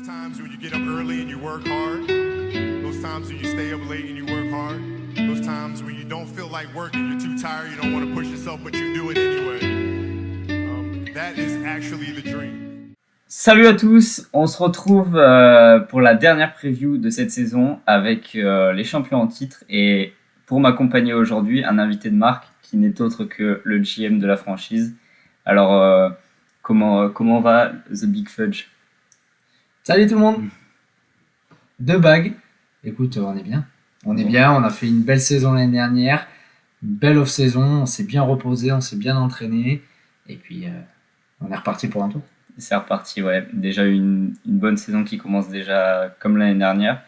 times when you get up early and you work hard, those times when you stay up late and you work hard, those times when you don't feel like working, you're too tired, you don't want to push yourself, but you do it anyway. That is actually the dream. Salut à tous, on se retrouve pour la dernière preview de cette saison avec les champions en titre et pour m'accompagner aujourd'hui, un invité de marque qui n'est autre que le GM de la franchise. Alors, comment va The Big Fudge? Salut tout le monde. 2 bagues. Écoute, on est bien. On est bien, on a fait une belle saison l'année dernière, une belle off-saison, on s'est bien reposé, on s'est bien entraîné et puis on est reparti pour un tour. C'est reparti, ouais. Déjà une bonne saison qui commence déjà comme l'année dernière.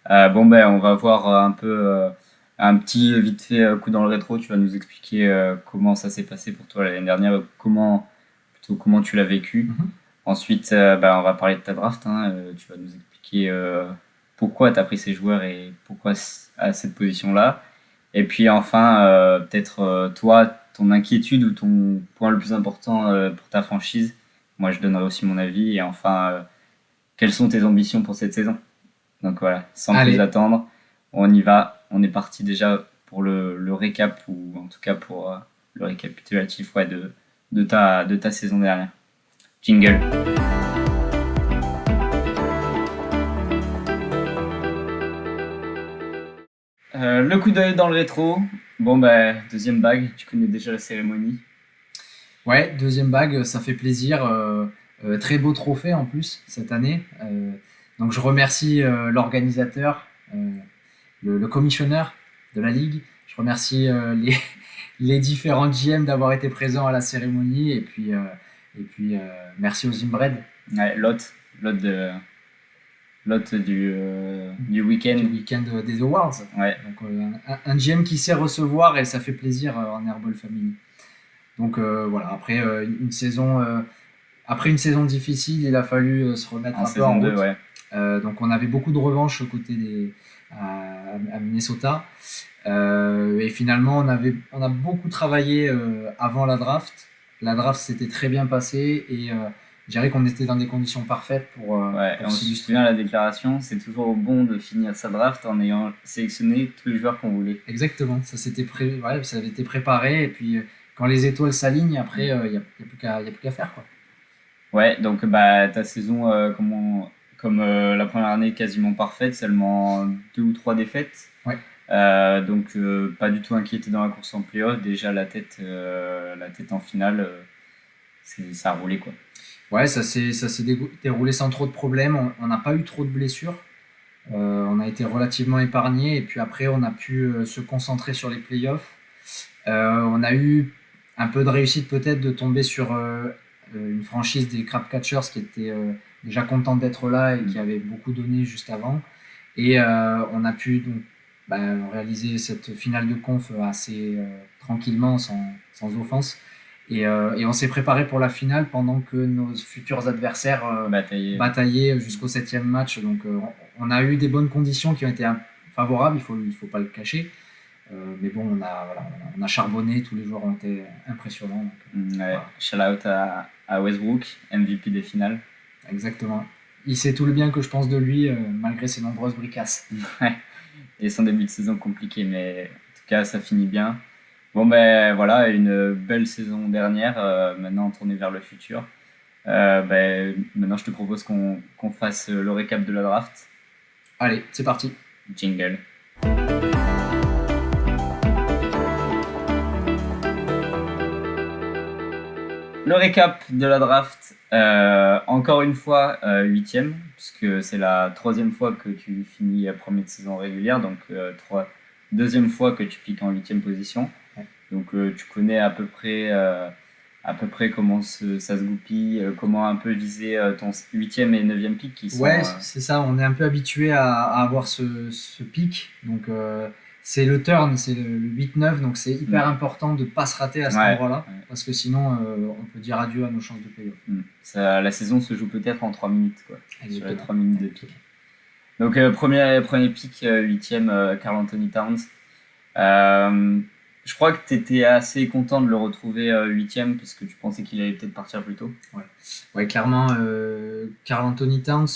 On va voir un peu un petit vite fait coup dans le rétro. Tu vas nous expliquer comment ça s'est passé pour toi l'année dernière, comment tu l'as vécu. Mhm. Ensuite, on va parler de ta draft. Tu vas nous expliquer pourquoi tu as pris ces joueurs et pourquoi à cette position-là. Et puis enfin, peut-être toi, ton inquiétude ou ton point le plus important pour ta franchise. Moi, je donnerai aussi mon avis. Et enfin, quelles sont tes ambitions pour cette saison? Donc voilà, sans Allez. plus attendre, on y va. On est parti déjà pour le récap, ou en tout cas pour le récapitulatif de ta saison dernière. Jingle. Le coup d'œil dans le rétro. Deuxième bague, tu connais déjà la cérémonie. Ouais, deuxième bague, ça fait plaisir. Très beau trophée en plus cette année. Donc je remercie l'organisateur, le commissionneur de la ligue. Je remercie les différents GM d'avoir été présents à la cérémonie et puis merci aux Inbred. Ouais, l'hôte du week-end. Du week-end des Awards. Ouais. Donc un GM qui sait recevoir et ça fait plaisir en Airball Family. Donc voilà, après une saison difficile, il a fallu se remettre un peu en route. 2, ouais. Donc on avait beaucoup de revanches côté à Minnesota. Et finalement, on a beaucoup travaillé avant la draft. La draft s'était très bien passée et je dirais qu'on était dans des conditions parfaites pour on se souvient la déclaration, c'est toujours bon de finir sa draft en ayant sélectionné tous les joueurs qu'on voulait. Exactement, ça avait été préparé et puis quand les étoiles s'alignent, après il n'y a plus qu'à faire, quoi. Ouais, donc ta saison comme la première année quasiment parfaite, seulement 2 ou 3 défaites. Ouais. Donc pas du tout inquiété dans la course en playoff, déjà la tête en finale, ça a roulé, quoi. Ouais, ça s'est déroulé sans trop de problèmes, on n'a pas eu trop de blessures, on a été relativement épargnés et puis après on a pu se concentrer sur les playoffs. On a eu un peu de réussite peut-être de tomber sur une franchise des Crab Catchers qui était déjà contente d'être là et qui avait beaucoup donné juste avant. Et on a pu donc réaliser cette finale de conf assez tranquillement, sans offense. Et on s'est préparé pour la finale pendant que nos futurs adversaires bataillaient jusqu'au 7e match. Donc on a eu des bonnes conditions qui ont été favorables, il faut pas le cacher. Mais bon, on a charbonné, tous les joueurs ont été impressionnants. Donc, voilà. Shout out à Westbrook, MVP des finales. Exactement. Il sait tout le bien que je pense de lui, malgré ses nombreuses bricasses. Ouais. Et son début de saison compliqué, mais en tout cas, ça finit bien. Voilà, une belle saison dernière, maintenant tournée vers le futur. Maintenant, je te propose qu'on fasse le récap de la draft. Allez, c'est parti. Jingle. Le récap de la draft, encore une fois 8e, puisque c'est la 3e fois que tu finis premier de saison régulière, donc deuxième fois que tu piques en 8e position. Ouais. Donc tu connais à peu près comment ça se goupille, comment un peu viser ton 8e et 9e pick qui sont... Ouais, c'est ça, on est un peu habitué à avoir ce pick, donc c'est le turn, c'est le 8-9, donc c'est hyper important de ne pas se rater à cet endroit-là, parce que sinon on peut dire adieu à nos chances de playoff. La saison se joue peut-être en 3 minutes, quoi. Sur les 3 minutes de pick. Donc premier pick, 8e, Karl Anthony Towns. je crois que tu étais assez content de le retrouver 8e parce que tu pensais qu'il allait peut-être partir plus tôt. Ouais, clairement, Karl Anthony Towns,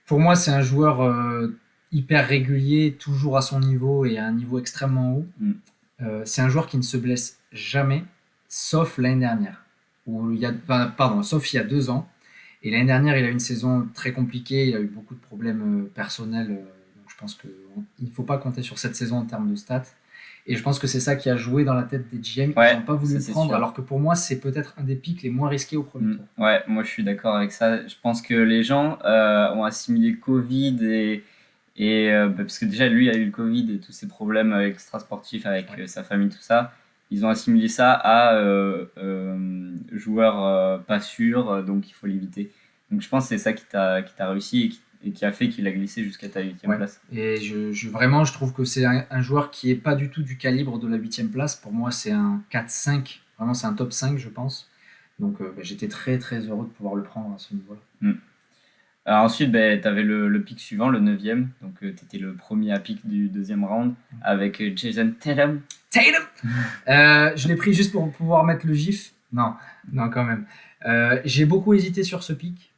pour moi, c'est un joueur hyper régulier, toujours à son niveau et à un niveau extrêmement haut. Mm. C'est un joueur qui ne se blesse jamais, sauf l'année dernière. Sauf il y a 2 ans. Et l'année dernière, il a eu une saison très compliquée, il a eu beaucoup de problèmes personnels. Donc je pense qu'il ne faut pas compter sur cette saison en termes de stats. Et je pense que c'est ça qui a joué dans la tête des GM. Ouais, Ils n'ont pas voulu ça, le c'est prendre, sûr. alors que pour moi, c'est peut-être un des pics les moins risqués au premier tour. Ouais, moi je suis d'accord avec ça. Je pense que les gens ont assimilé Covid parce que déjà lui a eu le Covid et tous ses problèmes extrasportifs avec sa famille, tout ça. Ils ont assimilé ça à joueur pas sûr, donc il faut l'éviter. Donc je pense que c'est ça qui t'a réussi et qui a fait qu'il a glissé jusqu'à ta 8e place. Et vraiment, je trouve que c'est un joueur qui est pas du tout du calibre de la 8e place. Pour moi, c'est un 4-5. Vraiment, c'est un top 5, je pense. Donc, j'étais très, très heureux de pouvoir le prendre à ce niveau-là. Alors ensuite, tu avais le pick suivant, le 9e. Donc, tu étais le premier à pick du deuxième round avec Jason Tatum. Je l'ai pris juste pour pouvoir mettre le gif. Non, quand même. J'ai beaucoup hésité sur ce pick.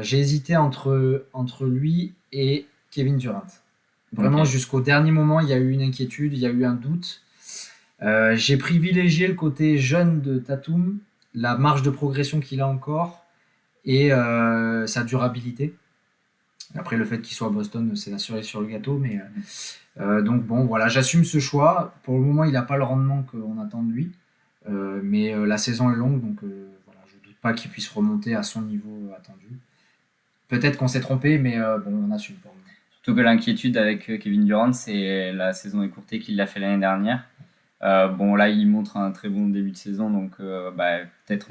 J'ai hésité entre lui et Kevin Durant. Vraiment, jusqu'au dernier moment, il y a eu une inquiétude, il y a eu un doute. J'ai privilégié le côté jeune de Tatum, la marge de progression qu'il a encore et sa durabilité. Après, le fait qu'il soit à Boston, c'est la cerise sur le gâteau. Mais, donc, bon, voilà, j'assume ce choix. Pour le moment, il n'a pas le rendement qu'on attend de lui. Mais la saison est longue, donc voilà, je ne doute pas qu'il puisse remonter à son niveau attendu. Peut-être qu'on s'est trompé, mais bon, on assume pour le moment. Surtout que l'inquiétude avec Kevin Durant, c'est la saison écourtée qu'il a fait l'année dernière. Bon, là, il montre un très bon début de saison, donc peut-être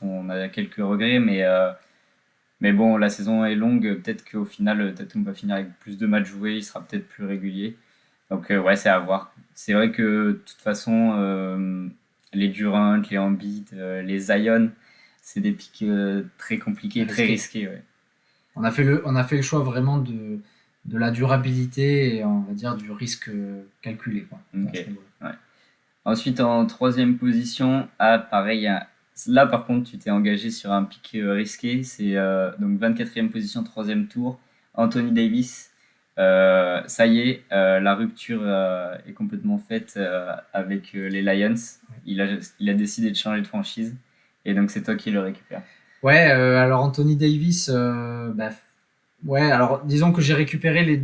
on a quelques regrets, mais bon, la saison est longue. Peut-être qu'au final, Tatum va finir avec plus de matchs joués, il sera peut-être plus régulier. Donc, ouais, c'est à voir. C'est vrai que, de toute façon, les Durant, les Embiid, les Zion, c'est des pics très compliqués, très risqués. Ouais. On a fait le choix vraiment de la durabilité et on va dire du risque calculé. Quoi, okay. Ouais. Ensuite, en 3e position, pareil, là par contre tu t'es engagé sur un pic risqué, c'est donc 24e position, 3e tour, Anthony Davis. Ça y est, la rupture est complètement faite avec les Lions. Il a décidé de changer de franchise et donc c'est toi qui le récupères. Ouais, alors Anthony Davis, ouais, alors disons que j'ai récupéré les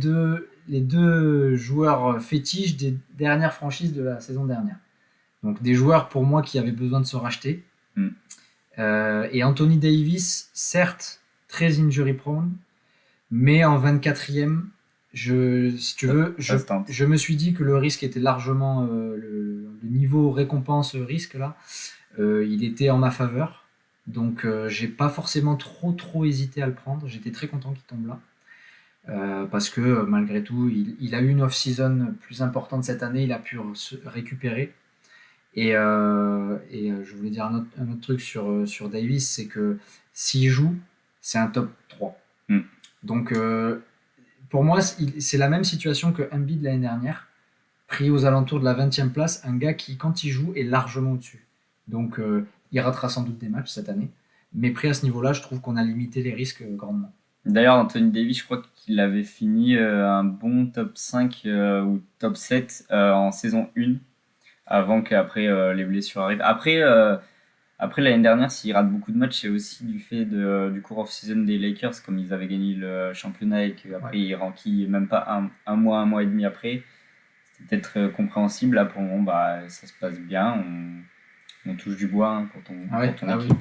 deux joueurs fétiches des dernières franchises de la saison dernière. Donc des joueurs pour moi qui avaient besoin de se racheter. Et Anthony Davis, certes, très injury prone, mais en 24e, si tu veux, je me suis dit que le risque était largement, le niveau récompense-risque là, il était en ma faveur. Donc j'ai pas forcément trop hésité à le prendre. J'étais très content qu'il tombe là. Parce que malgré tout, il a eu une off-season plus importante cette année, il a pu se récupérer. Et je voulais dire un autre truc sur Davis, c'est que s'il joue, c'est un top 3. Donc pour moi, c'est la même situation que Embiid l'année dernière, pris aux alentours de la 20e place, un gars qui, quand il joue, est largement au-dessus. Donc il ratera sans doute des matchs cette année. Mais pris à ce niveau-là, je trouve qu'on a limité les risques grandement. D'ailleurs, Anthony Davis, je crois qu'il avait fini un bon top 5 ou top 7 en saison 1, avant qu'après les blessures arrivent. Après l'année dernière, s'il rate beaucoup de matchs, c'est aussi du fait du cours off-season des Lakers, comme ils avaient gagné le championnat et qu'après ils rankillent même pas un mois et demi après. C'était peut-être compréhensible. Là, pour le moment, ça se passe bien. On touche du bois pour ton équipe.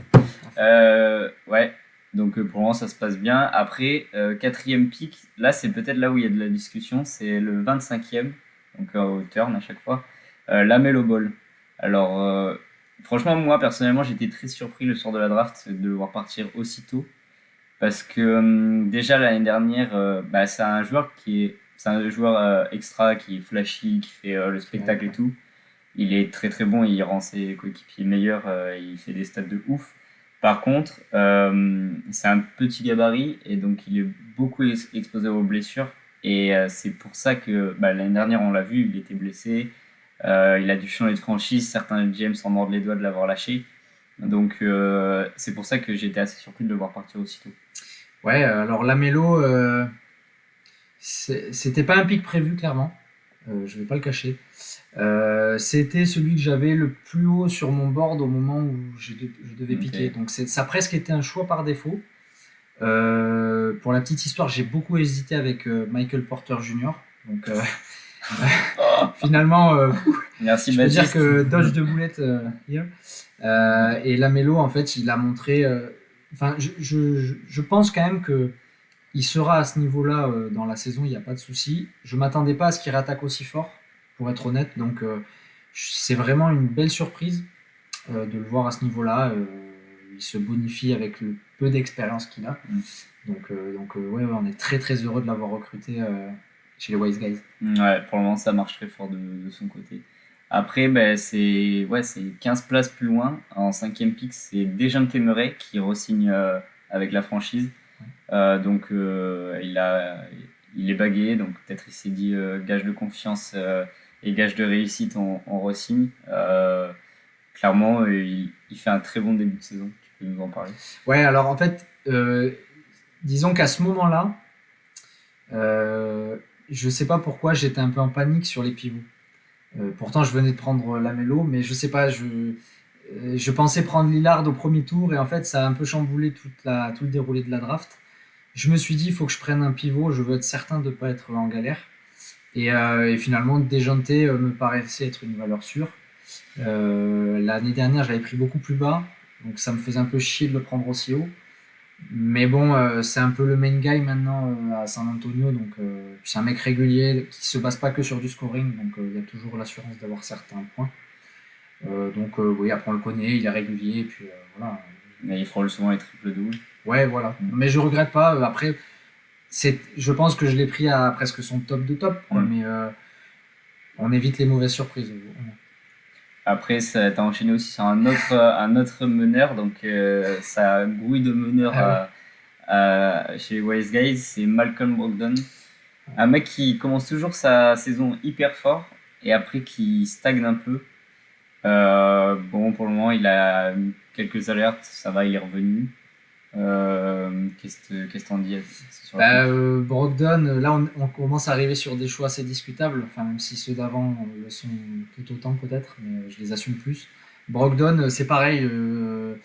Ouais, donc pour le moment ça se passe bien. Après, 4e pick, là c'est peut-être là où il y a de la discussion, c'est le 25e, donc au turn à chaque fois, LaMelo Ball. Alors franchement, moi personnellement j'étais très surpris le soir de la draft de le voir partir aussitôt, parce que déjà l'année dernière, c'est un joueur extra, qui est flashy, qui fait le spectacle et tout. Il est très très bon, il rend ses coéquipiers meilleurs, il fait des stats de ouf. Par contre, c'est un petit gabarit et donc il est beaucoup exposé aux blessures Et c'est pour ça que l'année dernière, on l'a vu, il était blessé. Il a dû changer de franchise. Certains GM s'en mordent les doigts de l'avoir lâché. Donc, c'est pour ça que j'étais assez surpris de le voir partir aussitôt. Ouais, alors Lamelo, c'était pas un pic prévu, clairement. Je vais pas le cacher. C'était celui que j'avais le plus haut sur mon board au moment où je devais Ok. piquer. Donc ça a presque été un choix par défaut. Pour la petite histoire, j'ai beaucoup hésité avec Michael Porter Jr. Donc finalement, Merci, je peux dire Baptiste. que dodge de boulette here. Et Lamelo, en fait, il a montré. Enfin, je pense quand même que il sera à ce niveau-là dans la saison, il n'y a pas de souci. Je m'attendais pas à ce qu'il rattaque aussi fort, pour être honnête. Donc, c'est vraiment une belle surprise de le voir à ce niveau-là. Il se bonifie avec le peu d'expérience qu'il a. Mm. Donc ouais, on est très très heureux de l'avoir recruté chez les Wise Guys. Ouais, pour le moment, ça marche très fort de son côté. Après, c'est 15 places plus loin. En 5e pick, c'est Dejounte Murray qui re-signe avec la franchise. Donc, il est bagué. Donc, peut-être il s'est dit gage de confiance et gage de réussite, on re-signe. Clairement, il fait un très bon début de saison. Tu peux nous en parler? Ouais, alors en fait, disons qu'à ce moment-là, je sais pas pourquoi j'étais un peu en panique sur les pivots. Pourtant, je venais de prendre Lamelo, mais je sais pas, je pensais prendre Lillard au premier tour et en fait, ça a un peu chamboulé tout le déroulé de la draft. Je me suis dit, il faut que je prenne un pivot, je veux être certain de ne pas être en galère. Et finalement, Dejounte me paraissait être une valeur sûre. L'année dernière, je l'avais pris beaucoup plus bas, donc ça me faisait un peu chier de le prendre aussi haut. Mais bon, c'est un peu le main guy maintenant à San Antonio, donc c'est un mec régulier qui se base pas que sur du scoring, donc il y a toujours l'assurance d'avoir certains points. Donc oui, après on le connaît, il est régulier, et puis voilà. Mais il frôle souvent les triple-doubles. Ouais, voilà. Mais je regrette pas. Après, je pense que je l'ai pris à presque son top de top, quoi, mais on évite les mauvaises surprises. Après, ça t'a enchaîné aussi sur un autre meneur, donc ça grouille de meneurs chez Wise Guys, c'est Malcolm Brogdon. Un mec qui commence toujours sa saison hyper fort et après qui stagne un peu. Bon, pour le moment, il a quelques alertes, ça va, il est revenu. Qu'est-ce que t'en dis sur Brogdon, là on commence à arriver sur des choix assez discutables, enfin même si ceux d'avant le sont tout autant peut-être, mais je les assume plus. Brogdon, c'est pareil, une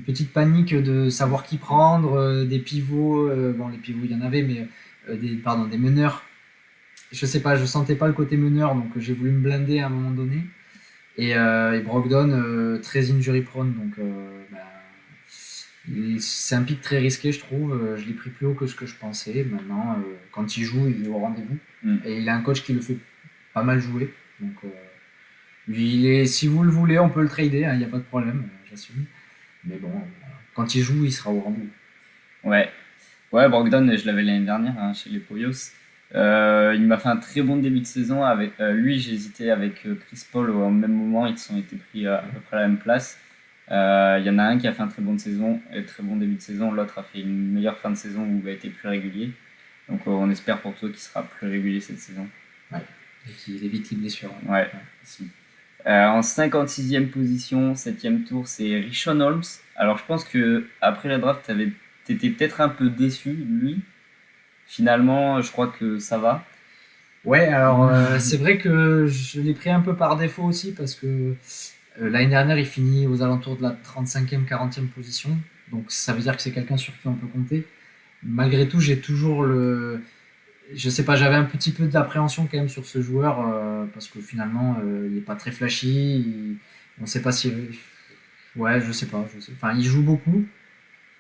petite panique de savoir qui prendre, des pivots, bon les pivots il y en avait, mais des meneurs. Je sais pas, je sentais pas le côté meneur, donc j'ai voulu me blinder à un moment donné. Et Brogdon, très injury prone, donc c'est un pic très risqué, je trouve. Je l'ai pris plus haut que ce que je pensais. Maintenant, quand il joue, il est au rendez-vous. Et il a un coach qui le fait pas mal jouer. Donc, lui, si vous le voulez, on peut le trader, il n'y a pas de problème, j'assume. Mais bon, quand il joue, il sera au rendez-vous. Ouais, Brogdon, je l'avais l'année dernière chez les Poyos. Il m'a fait un très bon début de saison. Avec lui, j'ai hésité avec Chris Paul au même moment. Ils se sont été pris à peu près à la même place. Il y en a un qui a fait un très bon début de saison, l'autre a fait une meilleure fin de saison où il a été plus régulier. Donc on espère pour toi qu'il sera plus régulier cette saison. Ouais, et qu'il évite les blessures. Ouais. Si. En 56e position, 7e tour, c'est Richaun Holmes. Alors je pense que après la draft, t'étais peut-être un peu déçu de lui. Finalement, je crois que ça va. Ouais, alors c'est vrai que je l'ai pris un peu par défaut aussi parce que l'année dernière, il finit aux alentours de la 35e, 40e position. Donc ça veut dire que c'est quelqu'un sur qui on peut compter. Malgré tout, j'ai toujours je sais pas, j'avais un petit peu d'appréhension quand même sur ce joueur parce que finalement, il est pas très flashy. On sait pas si. Ouais, je sais pas. Enfin, il joue beaucoup.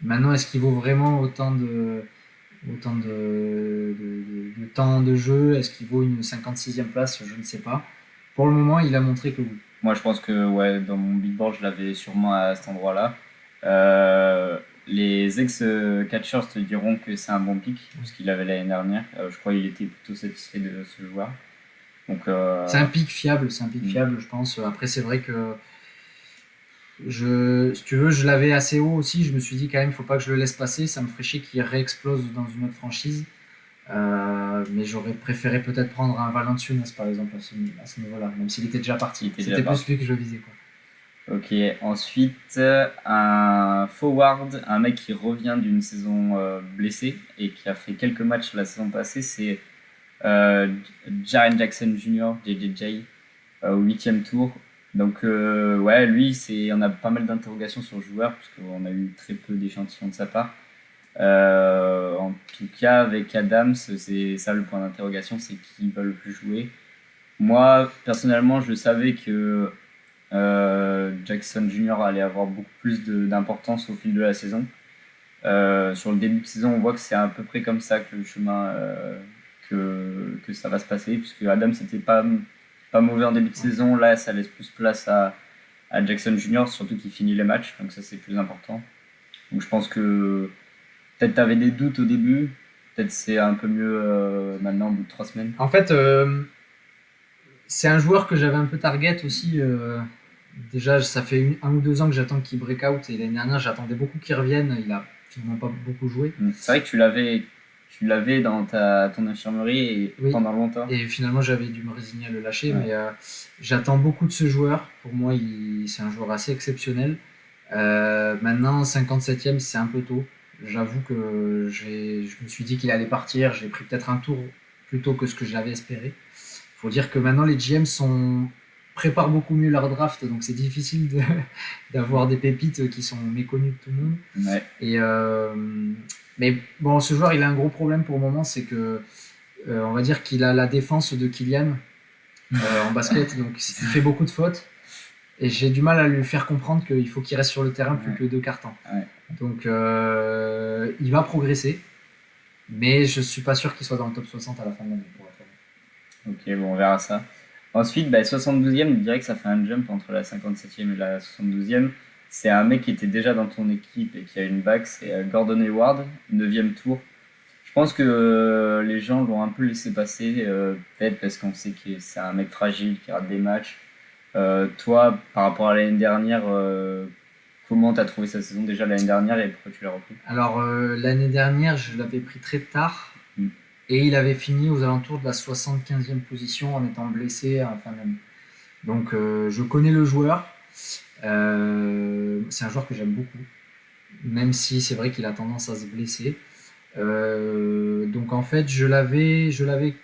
Maintenant, est-ce qu'il vaut vraiment autant de temps de jeu? Est-ce qu'il vaut une 56e place? Je ne sais pas. Pour le moment, il a montré que oui. Moi, je pense que dans mon big board, je l'avais sûrement à cet endroit-là. Les ex-catchers te diront que c'est un bon pick, parce qu'il avait l'année dernière. Je crois qu'il était plutôt satisfait de ce joueur. Donc, c'est un pick fiable, je pense. Après, c'est vrai que si tu veux, je l'avais assez haut aussi. Je me suis dit quand même, il ne faut pas que je le laisse passer. Ça me ferait chier qu'il réexplose dans une autre franchise. Mais j'aurais préféré peut-être prendre un Valanciunas par exemple à ce niveau-là, même s'il était déjà parti. Il était C'était déjà plus lui que je visais, quoi. Ok, ensuite, un forward, un mec qui revient d'une saison blessée et qui a fait quelques matchs la saison passée, c'est Jaren Jackson Jr., JJJ, au 8e tour. Donc, ouais, lui, on a pas mal d'interrogations sur le joueur, puisqu'on a eu très peu d'échantillons de sa part. En tout cas, avec Adams, c'est ça le point d'interrogation, c'est qui va le plus jouer. Moi, personnellement, je savais que Jackson Jr. allait avoir beaucoup plus d'importance au fil de la saison. Sur le début de saison, on voit que c'est à peu près comme ça que le chemin que ça va se passer, puisque Adams n'était pas mauvais en début de saison. Là, ça laisse plus place à Jackson Jr., surtout qu'il finit les matchs, donc ça c'est plus important. Donc je pense que peut-être tu avais des doutes au début, peut-être c'est un peu mieux maintenant au bout de 3 semaines. En fait, c'est un joueur que j'avais un peu target aussi. Déjà, ça fait 1 ou 2 ans que j'attends qu'il break out, et l'année dernière, j'attendais beaucoup qu'il revienne. Il a finalement pas beaucoup joué. C'est vrai que tu l'avais dans ton infirmerie et Oui. pendant longtemps. Et finalement, j'avais dû me résigner à le lâcher. Ouais. Mais j'attends beaucoup de ce joueur. Pour moi, c'est un joueur assez exceptionnel. Maintenant, 57e, c'est un peu tôt. J'avoue que je me suis dit qu'il allait partir. J'ai pris peut-être un tour plus tôt que ce que j'avais espéré. Il faut dire que maintenant, les GM préparent beaucoup mieux leur draft. Donc, c'est difficile d'avoir des pépites qui sont méconnues de tout le monde. Ouais. Et, mais bon, ce joueur, il a un gros problème pour le moment. C'est que, on va dire qu'il a la défense de Kylian en basket. Donc, il fait beaucoup de fautes. Et j'ai du mal à lui faire comprendre qu'il faut qu'il reste sur le terrain plus que 2 quarts temps. Ouais. Donc, il va progresser. Mais je suis pas sûr qu'il soit dans le top 60 à la fin de l'année, pour être honnête. Ok, bon, on verra ça. Ensuite, 72e, je dirais que ça fait un jump entre la 57e et la 72e. C'est un mec qui était déjà dans ton équipe et qui a une bague, c'est Gordon Hayward, 9e tour. Je pense que les gens l'ont un peu laissé passer, peut-être parce qu'on sait que c'est un mec fragile qui rate des matchs. Toi, par rapport à l'année dernière, comment tu as trouvé sa saison déjà l'année dernière et pourquoi tu l'as repris? Alors, l'année dernière, je l'avais pris très tard. Et il avait fini aux alentours de la 75e position en étant blessé à la fin de l'année. Donc, je connais le joueur. C'est un joueur que j'aime beaucoup, même si c'est vrai qu'il a tendance à se blesser. Donc, en fait, je l'avais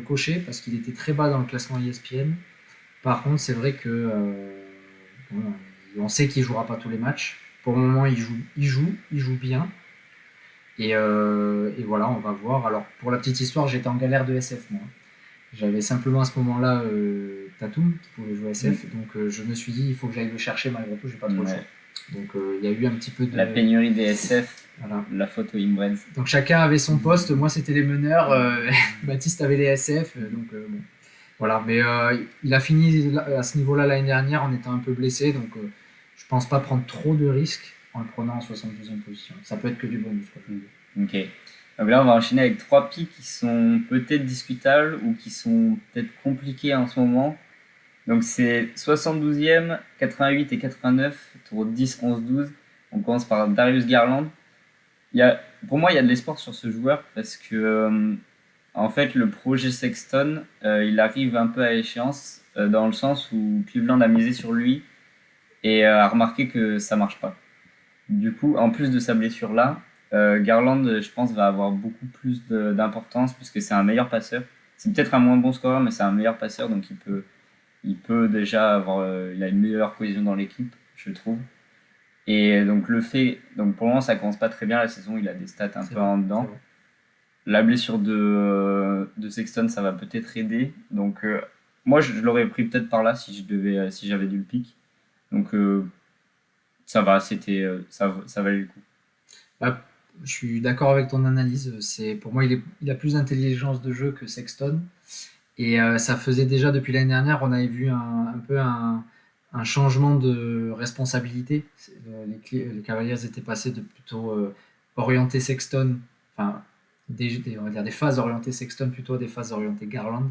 coché parce qu'il était très bas dans le classement ESPN. Par contre, c'est vrai que on sait qu'il ne jouera pas tous les matchs. Pour le moment, il joue bien. Et voilà, on va voir. Alors, pour la petite histoire, j'étais en galère de SF, moi. J'avais simplement à ce moment-là Tatum qui pouvait jouer SF. Donc, je me suis dit, il faut que j'aille le chercher malgré tout, j'ai pas trop le choix. Donc, il y a eu un petit peu de... La pénurie des SF, voilà. La faute aux Inbreds. Donc, chacun avait son poste. Moi, c'était les meneurs. Baptiste avait les SF. Donc, bon. Voilà. Mais il a fini à ce niveau-là l'année dernière en étant un peu blessé. Donc, je pense pas prendre trop de risques en le prenant en 72e position. Ça peut être que du bonus, quoi. Ok. Donc là, on va enchaîner avec 3 picks qui sont peut-être discutables ou qui sont peut-être compliqués en ce moment. Donc c'est 72e, 88 et 89, tour 10, 11, 12. On commence par Darius Garland. Pour moi, il y a de l'espoir sur ce joueur parce que en fait, le projet Sexton, il arrive un peu à échéance dans le sens où Cleveland a misé sur lui et a remarqué que ça marche pas. Du coup, en plus de sa blessure là, Garland, je pense, va avoir beaucoup plus d'importance puisque c'est un meilleur passeur. C'est peut-être un moins bon scoreur, mais c'est un meilleur passeur, donc il peut déjà avoir, il a une meilleure cohésion dans l'équipe, je trouve. Et donc pour le moment, ça commence pas très bien la saison. Il a des stats un peu en dedans. La blessure de Sexton, ça va peut-être aider. Donc moi, je l'aurais pris peut-être par là si j'avais dû le pick. Donc ça va, ça valait le coup. Je suis d'accord avec ton analyse. Pour moi, il a plus d'intelligence de jeu que Sexton. Et ça faisait déjà depuis l'année dernière, on avait vu un peu un changement de responsabilité. Les Cavaliers étaient passés de plutôt orienter Sexton, enfin on va dire des phases orientées Sexton plutôt à des phases orientées Garland.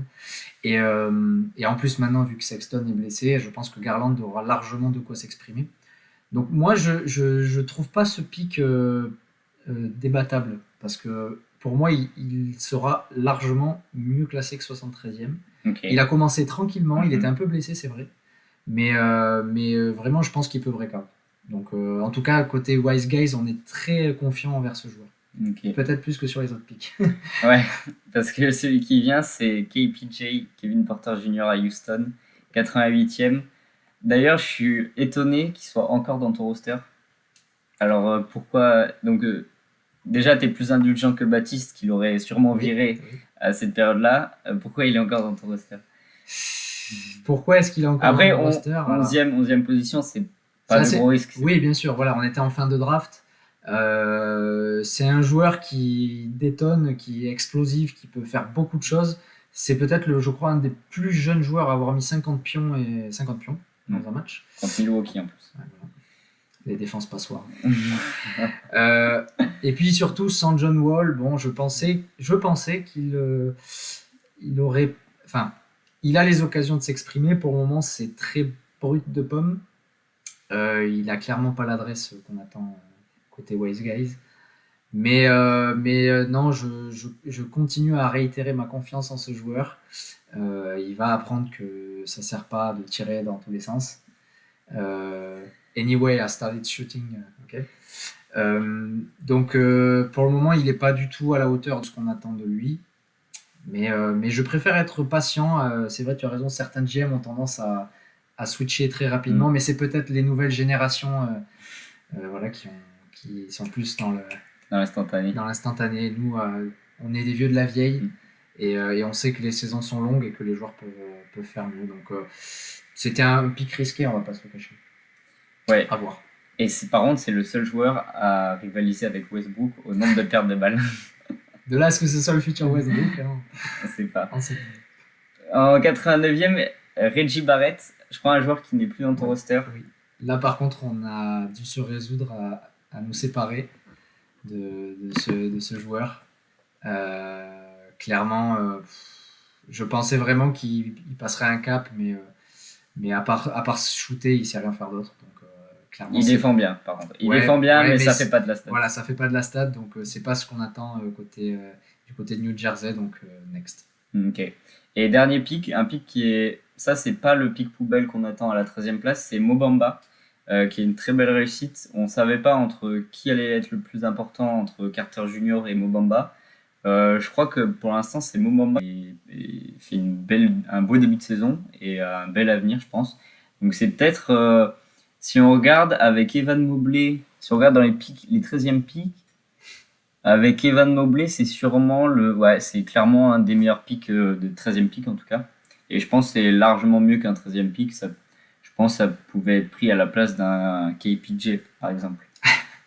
Et en plus maintenant, vu que Sexton est blessé, je pense que Garland aura largement de quoi s'exprimer. Donc moi, je trouve pas ce pic débattable. Parce que pour moi, il sera largement mieux classé que 73e. Ok. Il a commencé tranquillement, il Mhm. était un peu blessé, c'est vrai. Mais vraiment, je pense qu'il peut break out. Donc, en tout cas, côté Wise Guys, on est très confiant envers ce joueur. Ok. Peut-être plus que sur les autres picks. Ouais, parce que celui qui vient, c'est KPJ, Kevin Porter Jr. à Houston, 88e. D'ailleurs, je suis étonné qu'il soit encore dans ton roster. Alors, pourquoi? Donc, déjà, tu es plus indulgent que Baptiste, qui l'aurait sûrement viré Oui. à cette période-là. Pourquoi il est encore dans ton roster? Pourquoi est-ce qu'il est encore Après, dans le roster? Voilà. 11e position, c'est pas Ça, de gros risque. Oui, bien sûr. Voilà, on était en fin de draft. C'est un joueur qui détonne, qui est explosif, qui peut faire beaucoup de choses. C'est peut-être, je crois, un des plus jeunes joueurs à avoir mis 50 pions dans un match. Contre Milwaukee en plus. Ouais, voilà. Les défenses passoires. Et puis surtout, sans John Wall, bon, je pensais qu'il il aurait. Enfin, il a les occasions de s'exprimer. Pour le moment, c'est très brut de pomme. Il a clairement pas l'adresse qu'on attend côté Wise Guys. Mais non, je continue à réitérer ma confiance en ce joueur. Il va apprendre que ça sert pas de tirer dans tous les sens. Anyway, I started shooting. Okay. Donc pour le moment, il n'est pas du tout à la hauteur de ce qu'on attend de lui. Mais je préfère être patient. C'est vrai, tu as raison, certains GM ont tendance à switcher très rapidement, mais c'est peut-être les nouvelles générations voilà, qui sont plus dans l'instantané. Nous, on est des vieux de la vieille et on sait que les saisons sont longues et que les joueurs peuvent faire mieux. Donc c'était un pic risqué, on va pas se le cacher. Ouais. À voir. Et par contre, c'est le seul joueur à rivaliser avec Westbrook au nombre de pertes de balles. De là à ce que ce soit le futur Westbrook, on sait pas. On sait pas. En 89e, Reggie Barrett, je crois un joueur qui n'est plus dans ton roster. Oui. Là, par contre, on a dû se résoudre à nous séparer de ce joueur. Clairement, je pensais vraiment qu'il passerait un cap, mais à part shooter, il ne sait rien faire d'autre. Donc, clairement, il défend bien, par contre. Il défend bien, mais ça ne fait pas de la stat. Voilà, ça ne fait pas de la stat, donc c'est pas ce qu'on attend du côté de New Jersey, donc next. Ok. Et dernier pick, un pick qui est... Ça, c'est pas le pick poubelle qu'on attend à la 13e place, c'est Mo Bamba, qui est une très belle réussite. On ne savait pas entre qui allait être le plus important, entre Carter Jr. et Mo Bamba. Je crois que pour l'instant, c'est Mo Bamba qui fait un beau début de saison et un bel avenir, je pense. Donc c'est peut-être... si on regarde avec Evan Mobley, si on regarde dans les 13e picks, avec Evan Mobley, c'est sûrement c'est clairement un des meilleurs picks de 13e pick en tout cas. Et je pense que c'est largement mieux qu'un 13e pick. Je pense que ça pouvait être pris à la place d'un KPJ, par exemple.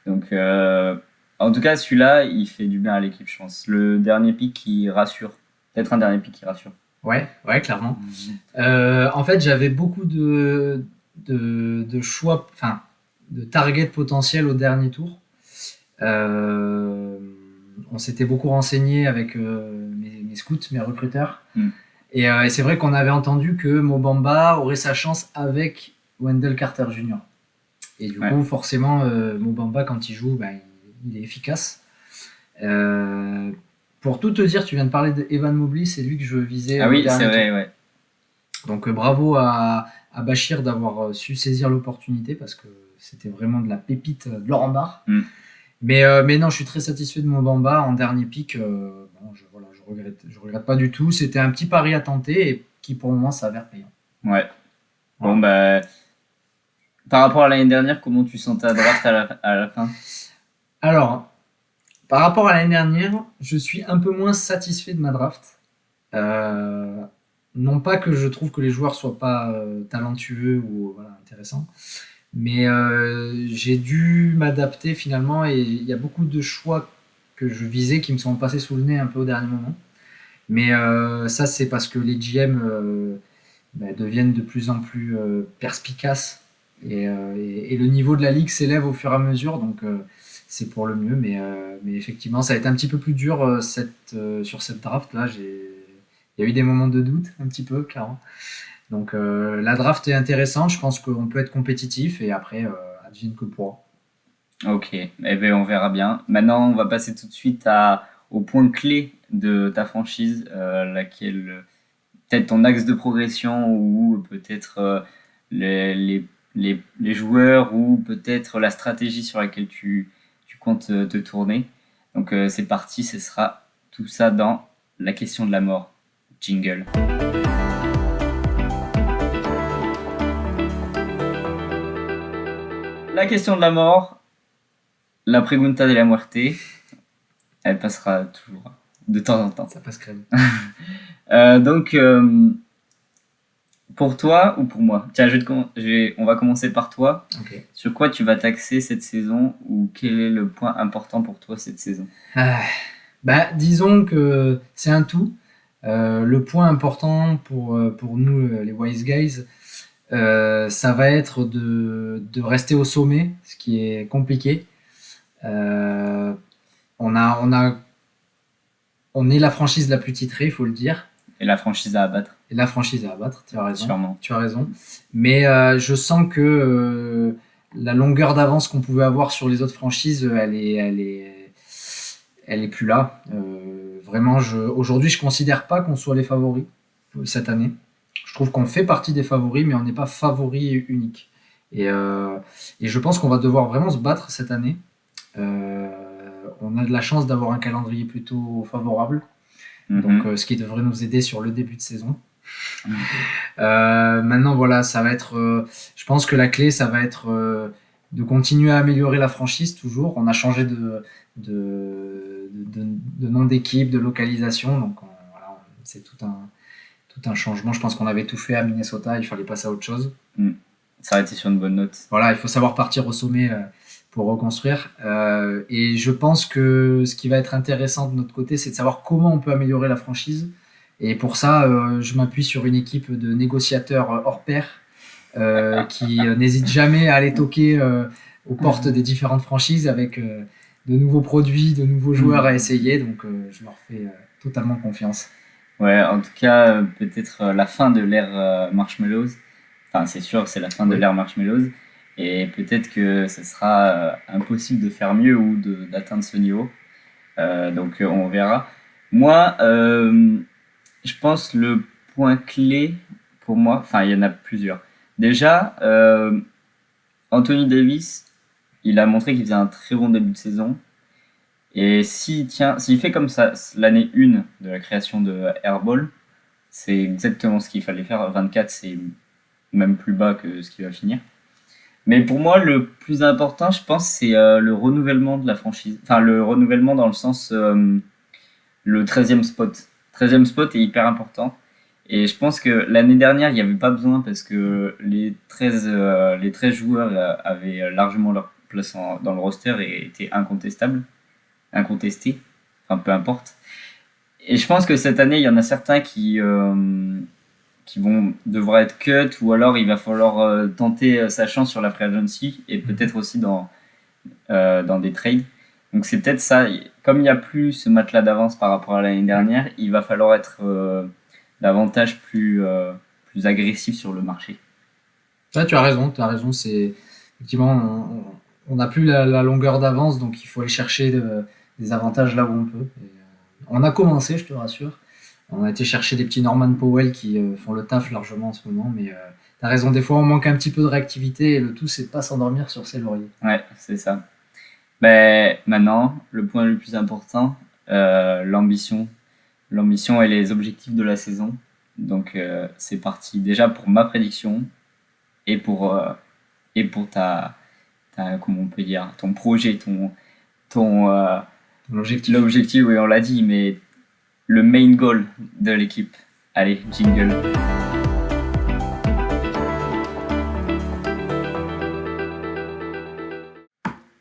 Donc, en tout cas, celui-là, il fait du bien à l'équipe, je pense. Le dernier pick qui rassure. Peut-être un dernier pick qui rassure. Ouais, clairement. En fait, j'avais beaucoup de choix, enfin, de targets potentiels au dernier tour. On s'était beaucoup renseigné avec mes scouts, mes recruteurs. Et c'est vrai qu'on avait entendu que Mo Bamba aurait sa chance avec Wendell Carter Jr. Et du coup, forcément, Mo Bamba, quand il joue, il est efficace. Pour tout te dire, tu viens de parler d'Evan Mobley, c'est lui que je visais. Ah oui, c'est vrai, ouais. Donc bravo à Bachir d'avoir su saisir l'opportunité parce que c'était vraiment de la pépite de Laurent Barre. Mais non, je suis très satisfait de Mo Bamba en dernier pick. Je regrette pas du tout. C'était un petit pari à tenter et qui pour le moment s'avère payant. Ouais. Bon, par rapport à l'année dernière, comment tu sens ta draft à la fin? Alors, par rapport à l'année dernière, je suis un peu moins satisfait de ma draft. Non pas que je trouve que les joueurs soient pas talentueux ou intéressants, mais j'ai dû m'adapter finalement et il y a beaucoup de choix que je visais qui me sont passés sous le nez un peu au dernier moment. Mais ça, c'est parce que les GM deviennent de plus en plus perspicaces et le niveau de la ligue s'élève au fur et à mesure, donc c'est pour le mieux. Mais effectivement, ça a été un petit peu plus dur sur cette draft-là. Il y a eu des moments de doute, un petit peu, clairement. Donc la draft est intéressante, je pense qu'on peut être compétitif et après, advienne que pourra. Ok, eh ben, on verra bien. Maintenant, on va passer tout de suite au point clé de ta franchise, laquelle peut-être ton axe de progression ou peut-être les, les, les joueurs ou peut-être la stratégie sur laquelle tu comptes te tourner. Donc c'est parti, ce sera tout ça dans la question de la mort. Jingle. La question de la mort, la pregunta de la muerte, elle passera toujours de temps en temps. Ça passe crème. Donc, pour toi ou pour moi? Tiens, on va commencer par toi. Ok. Sur quoi tu vas t'axer cette saison ou quel est le point important pour toi cette saison? Bah, disons que c'est un tout. Le point important pour nous, les Wise Guys, ça va être de rester au sommet, ce qui est compliqué. Euh, on est la franchise la plus titrée, il faut le dire. Et la franchise à abattre, Et la franchise à abattre, tu as raison. sûrement. Tu as raison. Mais je sens que la longueur d'avance qu'on pouvait avoir sur les autres franchises, elle est plus là. Vraiment, aujourd'hui, je considère pas qu'on soit les favoris cette année. Je trouve qu'on fait partie des favoris, mais on n'est pas favori unique. Et je pense qu'on va devoir vraiment se battre cette année. Euh, on a de la chance d'avoir un calendrier plutôt favorable, donc ce qui devrait nous aider sur le début de saison. Maintenant, voilà, ça va être. Je pense que la clé, ça va être de continuer à améliorer la franchise toujours. On a changé de nom d'équipe, de localisation, donc voilà, c'est tout un changement. Je pense qu'on avait tout fait à Minnesota, il fallait passer à autre chose. S'arrêter sur une bonne note. Voilà, il faut savoir partir au sommet pour reconstruire. Et je pense que ce qui va être intéressant de notre côté, c'est de savoir comment on peut améliorer la franchise. Et pour ça, je m'appuie sur une équipe de négociateurs hors pair qui n'hésitent jamais à aller toquer aux portes des différentes franchises avec de nouveaux produits, de nouveaux joueurs à essayer. Donc, je leur fais totalement confiance. Ouais, en tout cas, peut-être la fin de l'ère Marshmallows. Enfin, c'est sûr, c'est la fin de l'ère Marshmallows. Et peut-être que ce sera impossible de faire mieux ou d'atteindre ce niveau. Donc, on verra. Moi, je pense le point clé pour moi, enfin, il y en a plusieurs. Déjà, Anthony Davis, il a montré qu'il faisait un très bon début de saison. Et s'il fait comme ça l'année 1 de la création de Airball, c'est exactement ce qu'il fallait faire. 24, c'est même plus bas que ce qui va finir. Mais pour moi, le plus important, je pense, c'est le renouvellement de la franchise. Enfin, le renouvellement dans le sens, le 13e spot. 13e spot est hyper important. Et je pense que l'année dernière, il n'y avait pas besoin parce que les 13 joueurs avaient largement leur place dans le roster et étaient incontestés. Enfin, peu importe. Et je pense que cette année, il y en a certains qui vont devoir être cut ou alors il va falloir tenter sa chance sur la free agency et peut-être aussi dans des trades. Donc c'est peut-être ça. Comme il n'y a plus ce match-là d'avance par rapport à l'année dernière, il va falloir être davantage plus agressif sur le marché. Ouais, tu as raison. C'est effectivement, on n'a plus la longueur d'avance, donc il faut aller chercher des avantages là où on peut. Et, on a commencé, je te rassure. On a été chercher des petits Norman Powell qui font le taf largement en ce moment, mais tu as raison, des fois on manque un petit peu de réactivité et le tout c'est de pas s'endormir sur ses lauriers. Ouais, c'est ça. Ben, maintenant, le point le plus important, l'ambition et les objectifs de la saison. Donc c'est parti déjà pour ma prédiction et pour ta comment on peut dire, ton projet, l'objectif, oui, on l'a dit, mais le main goal de l'équipe. Allez, jingle.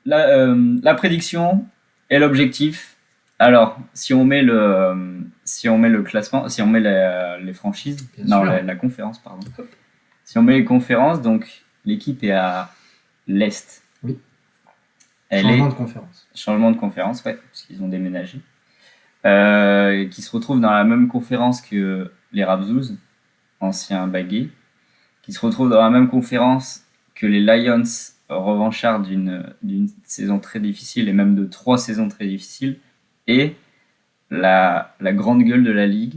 La prédiction et l'objectif. Alors, si on met le classement, si on met les franchises, la conférence, pardon. Si on met les conférences, donc l'équipe est à l'est. Oui. Changement de conférence, ouais, parce qu'ils ont déménagé. Qui se retrouvent dans la même conférence que les Raptors, anciens baguets, qui se retrouvent dans la même conférence que les Lions revanchard d'une saison très difficile et même de 3 saisons très difficiles et la grande gueule de la ligue,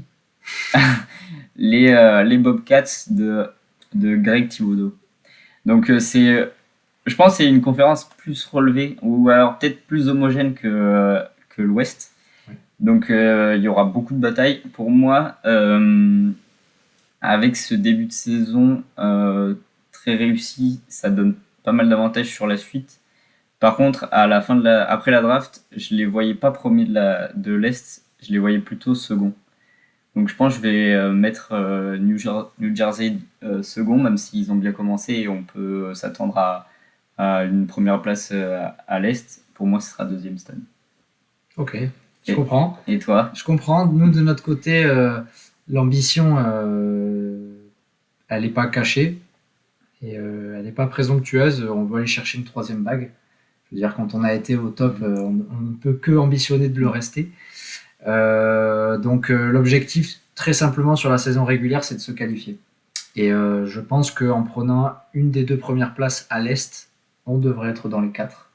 les Bobcats de Greg Thibodeau. Donc je pense que c'est une conférence plus relevée ou alors peut-être plus homogène que l'Ouest. Ouais. Donc il y aura beaucoup de batailles. Pour moi, avec ce début de saison très réussi, ça donne pas mal d'avantages sur la suite. Par contre, à la fin après la draft, je les voyais pas premiers de l'Est, je les voyais plutôt second. Donc je pense que je vais mettre New Jersey second, même s'ils ont bien commencé et on peut s'attendre à une première place à l'Est. Pour moi, ce sera deuxième stade. Ok, je comprends. Et toi? Je comprends. Nous, de notre côté, l'ambition, elle n'est pas cachée et elle n'est pas présomptueuse. On veut aller chercher une 3e bague. Je veux dire, quand on a été au top, on ne peut que ambitionner de le rester. Donc l'objectif, très simplement sur la saison régulière, c'est de se qualifier. Et je pense qu'en prenant une des 2 premières places à l'Est, on devrait être dans les 4.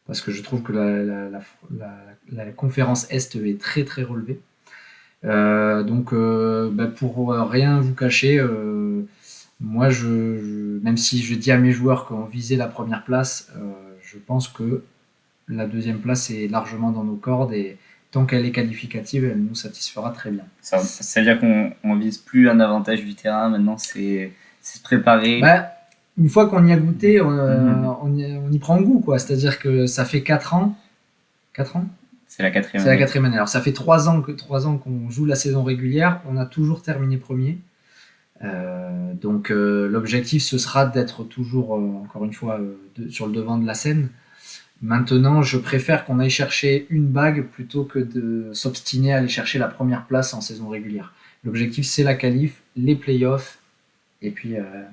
Parce que je trouve que la conférence Est est très très relevée. Donc pour rien vous cacher, moi même si je dis à mes joueurs qu'on visait la première place, je pense que la 2e place est largement dans nos cordes et tant qu'elle est qualificative, elle nous satisfera très bien. C'est-à-dire qu'on vise plus un avantage du terrain, maintenant c'est se préparer. Une fois qu'on y a goûté, on y prend goût, quoi. C'est-à-dire que ça fait 4 ans. 4 ans ? C'est la 4e année. C'est la 4e année. Alors ça fait 3 ans qu'on joue la saison régulière, on a toujours terminé premier. Donc l'objectif, ce sera d'être toujours, encore une fois, sur le devant de la scène. Maintenant, je préfère qu'on aille chercher une bague plutôt que de s'obstiner à aller chercher la première place en saison régulière. L'objectif, c'est la qualif, les playoffs, et puis le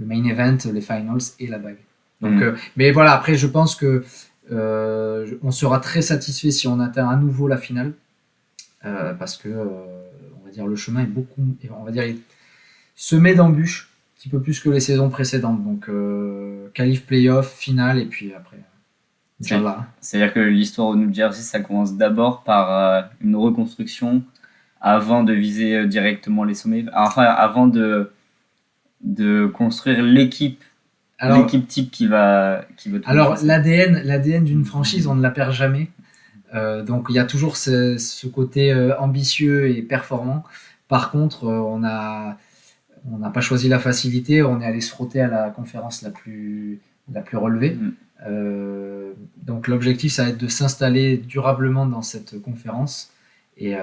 main event, les finals et la bague. Donc, mais voilà, après, je pense que on sera très satisfait si on atteint à nouveau la finale, parce que on va dire le chemin est semé d'embûches, un petit peu plus que les saisons précédentes. Donc qualif, playoff, finale et puis après. C'est-à-dire que l'histoire au New Jersey, ça commence d'abord par une reconstruction avant de viser directement les sommets. Enfin, avant de construire l'équipe type qui va alors l'ADN d'une franchise, on ne la perd jamais. Donc il y a toujours ce côté ambitieux et performant. Par contre, on n'a pas choisi la facilité, on est allé se frotter à la conférence la plus relevée. Donc l'objectif, ça va être de s'installer durablement dans cette conférence. Et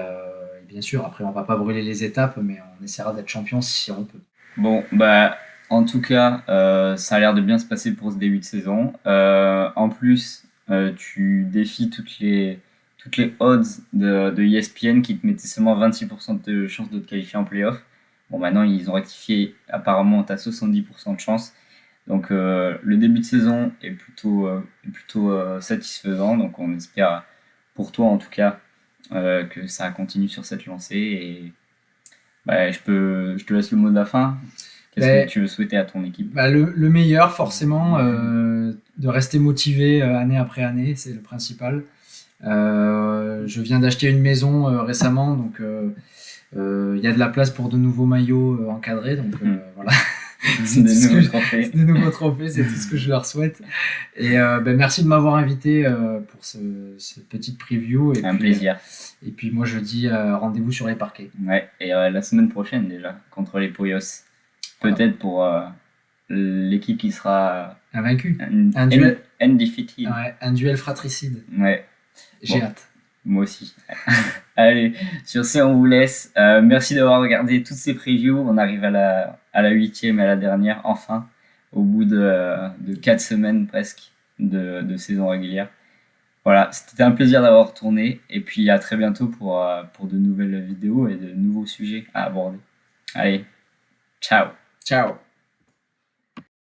bien sûr, après, on va pas brûler les étapes, mais on essaiera d'être champion si on peut. Bon, en tout cas, ça a l'air de bien se passer pour ce début de saison. En plus, tu défies toutes les odds de ESPN qui te mettaient seulement 26% de chance de te qualifier en playoff. Bon, maintenant, ils ont rectifié. Apparemment, tu as 70% de chance. Donc, le début de saison est plutôt satisfaisant. Donc, on espère, pour toi en tout cas, que ça continue sur cette lancée. Et je te laisse le mot de la fin. Qu'est-ce que tu veux souhaiter à ton équipe ? Le meilleur, forcément, de rester motivé année après année, c'est le principal. Je viens d'acheter une maison récemment, donc il y a de la place pour de nouveaux maillots encadrés, donc voilà. C'est des nouveaux trophées, c'est tout ce que je leur souhaite. Et merci de m'avoir invité pour cette petite preview. Et un plaisir. Et puis moi je dis rendez-vous sur les parquets. Ouais, et la semaine prochaine déjà, contre les Poyos. Peut-être pour l'équipe qui sera invaincu. Un duel undefeated. Ouais, un duel fratricide. Ouais. J'ai hâte. Moi aussi. Allez, sur ce, on vous laisse. Merci d'avoir regardé toutes ces previews. On arrive à la 8e et à la dernière, enfin, au bout de 4 semaines presque de saison régulière. Voilà, c'était un plaisir d'avoir tourné. Et puis à très bientôt pour de nouvelles vidéos et de nouveaux sujets à aborder. Allez, ciao. Ciao.